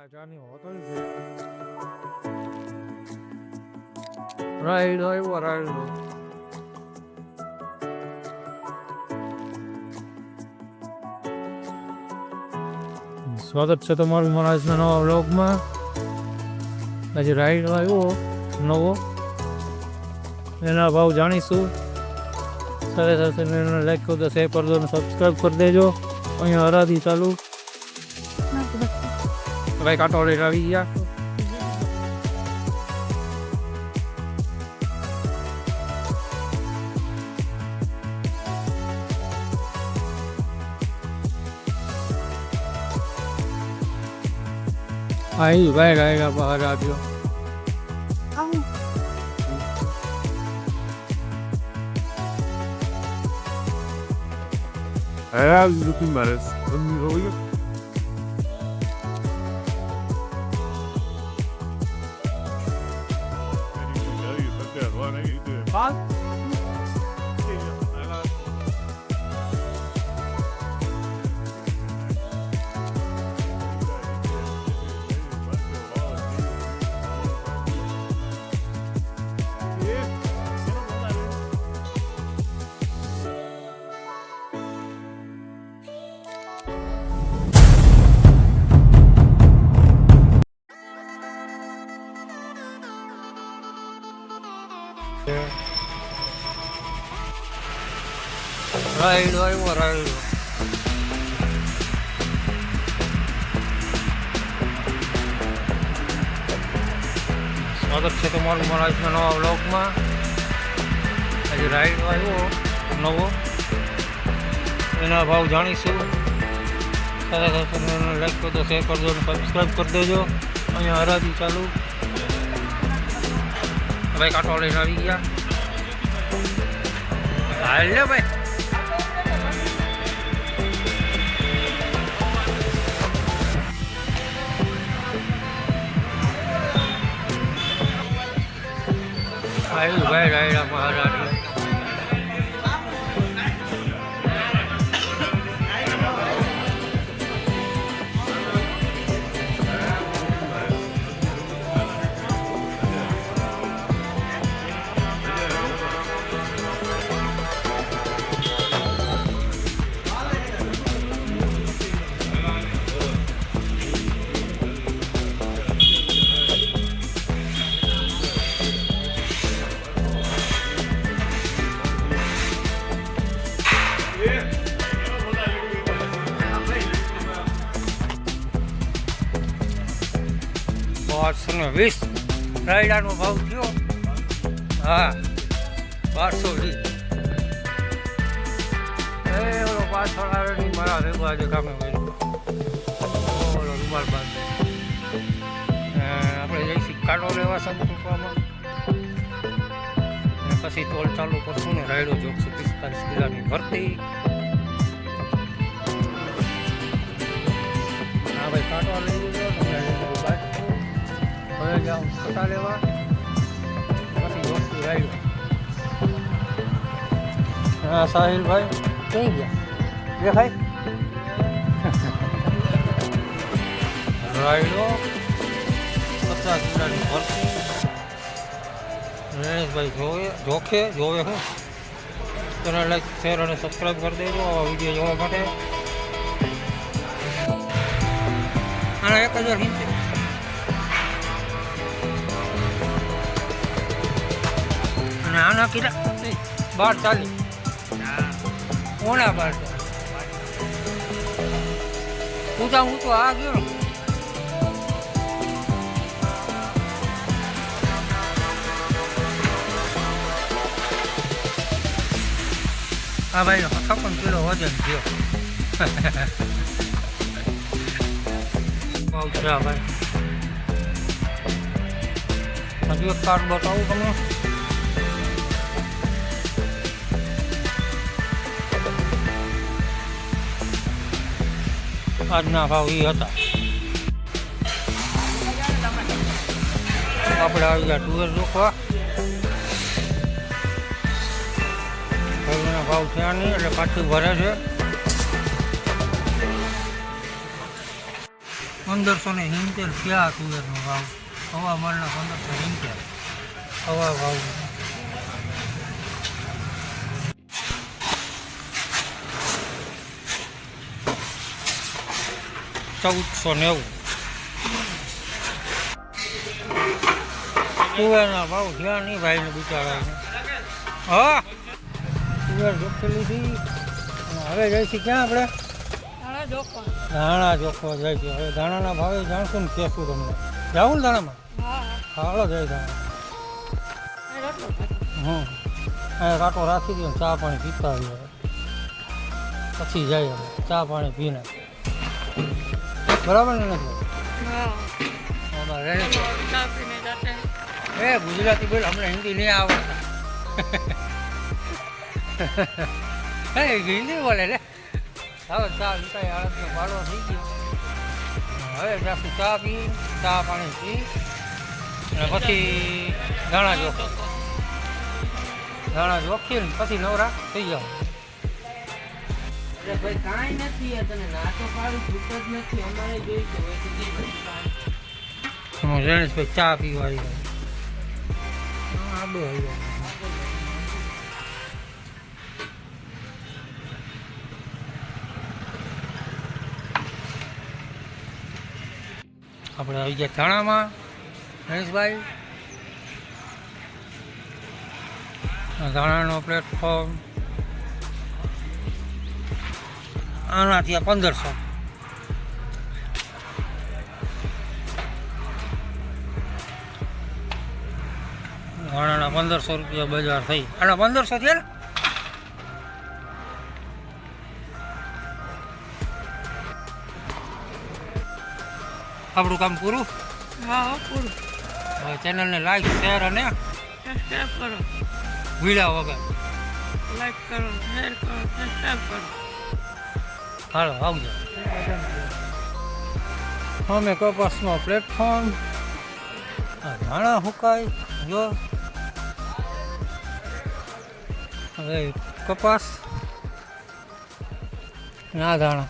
ચાની હોટલ છે. રાઈડ આવ્યો રાઈડ. સ્વાગત છે તમારું મારા આજના નવા વ્લોગમાં. આજે રાઈડ આવ્યો નવો, એના ભાવ જાણીશું. સાથે સાથે લાઈક કરી દો, શેર કરી દો અને સબસ્ક્રાઈબ કરી દેજો. અહીંયા હરાદી ચાલુ. ભાઈ કાંટો લઈને આવી ગયા. આવી ભાઈ રાયડા બહાર આવ્યો. looking matters. રાઈડ આવ્યો રાઈડ. સ્વાગત છે તમારું મારા આજના નવા વ્લોગમાં. આજે રાઈડ આવ્યો નવો, એના ભાવ જાણીશું. સાથે સાથે લાઈક કરી દો, શેર કરી દો અને સબસ્ક્રાઈબ કરી દેજો. અહીંયા હરાજી ચાલુ. ભાઈ કાંટો લઈને આવી ગયા. હાલ લે ભાઈ. આવ્યું ભાઈ રાયડા મહારાજ. $1220 રાયડાનો ભાવ થયો. હા, 1220. ઓલો પાછળ આવે નહીં મારા ભેગો આજે કામે હોય. ઓલો રૂમાલ બાંધે. આપણે જઈશું કાંટો લેવા સંકલ્પમાં, પછી ટોલ ચાલુ કરશું ને રાયડો જોખશું. 45 કિલોની ભરતી. હા ભાઈ કાંટો લઈ લીધો. હવે જાઉં છટા લેવા, પછી જોશું રાયડો. હા સાહિલભાઈ ક્યાં ગયા દેખાય? રાયડો 50 કિલોની ભરતી. નરેશભાઈ જોવે હું તેને લાઈક શેર અને સબસ્ક્રાઈબ કરી દેજો આવા વિડીયો જોવા માટે. આના 1070 અને આના કેટલા? 1240. ઓના 1240. હું તો આ ગયો. હા ભાઈ 56 કિલો વજન થયો. બહુ છે ભાઈ. હજુ એક કાર્ડ બતાવું તમને. આજના ભાવ એ હતા. આપણે આવી ગયા ટુવેર જોખવા. ભાવ થયા નહીં એટલે પાછું ભરે છે. 1570 થયા તુવેરનો ભાવ. હવામાનના 1570 હવા ભાવ. 1490 તુવેરના ભાવ થયા નહીં ભાઈને બિચારાને. હા તુવેર જોખી લીધી અને હવે જઈશું ક્યાં આપણે? ધાણા જોખવા જાય છે. હવે ધાણાના ભાવે જાણશું ને કહેશું તમને. જાવું ને ધાણામાં? હાલો જાય ધાણા. અહીંયા કાંટો રાખી દઈએ ચા પાણી પીતા આવીએ પછી જાય હવે ચા પાણી પીને. બરાબર ને નથી? એ ગુજરાતી બોલ, અમને હિન્દી નહીં આવડતા. હે હિન્દી બોલે રે. હવે ચા વિકાય આળસનો પાડો થઈ ગયો. હવે જાસ્તી ચા પી, ચા પાણી પી અને પછી ધાણા જોખો. ધાણા જોખીને પછી નવરા થઈ જાવ. ભાઈ કાંઈ નથી તને નાતો પાડું છૂટ જ નથી અમારે જોઈ તો જણેશભાઈ ચા પીવા આવી આડો આવી આપણે આવી ગયા ધાણામાં. ગણેશભાઈ ધાણાનો પ્લેટફોર્મ આનાથી આ 1500. ધાણાના 1500 રૂપિયા બજાર થઈ. આના 1500 થયા ને? આપણું કામ પૂરું. હા પૂરું. હવે ચેનલને લાઈક શેર અને સબસ્ક્રાઈબ કરો, વિડા વગર. લાઈક કરો, શેર કરો, સબસ્ક્રાઈબ કરો. હાલો આવજો. અમે કપાસનો પ્લેટફોર્મ. ધાણા સુકાય જો. હવે કપાસ ના ધાણા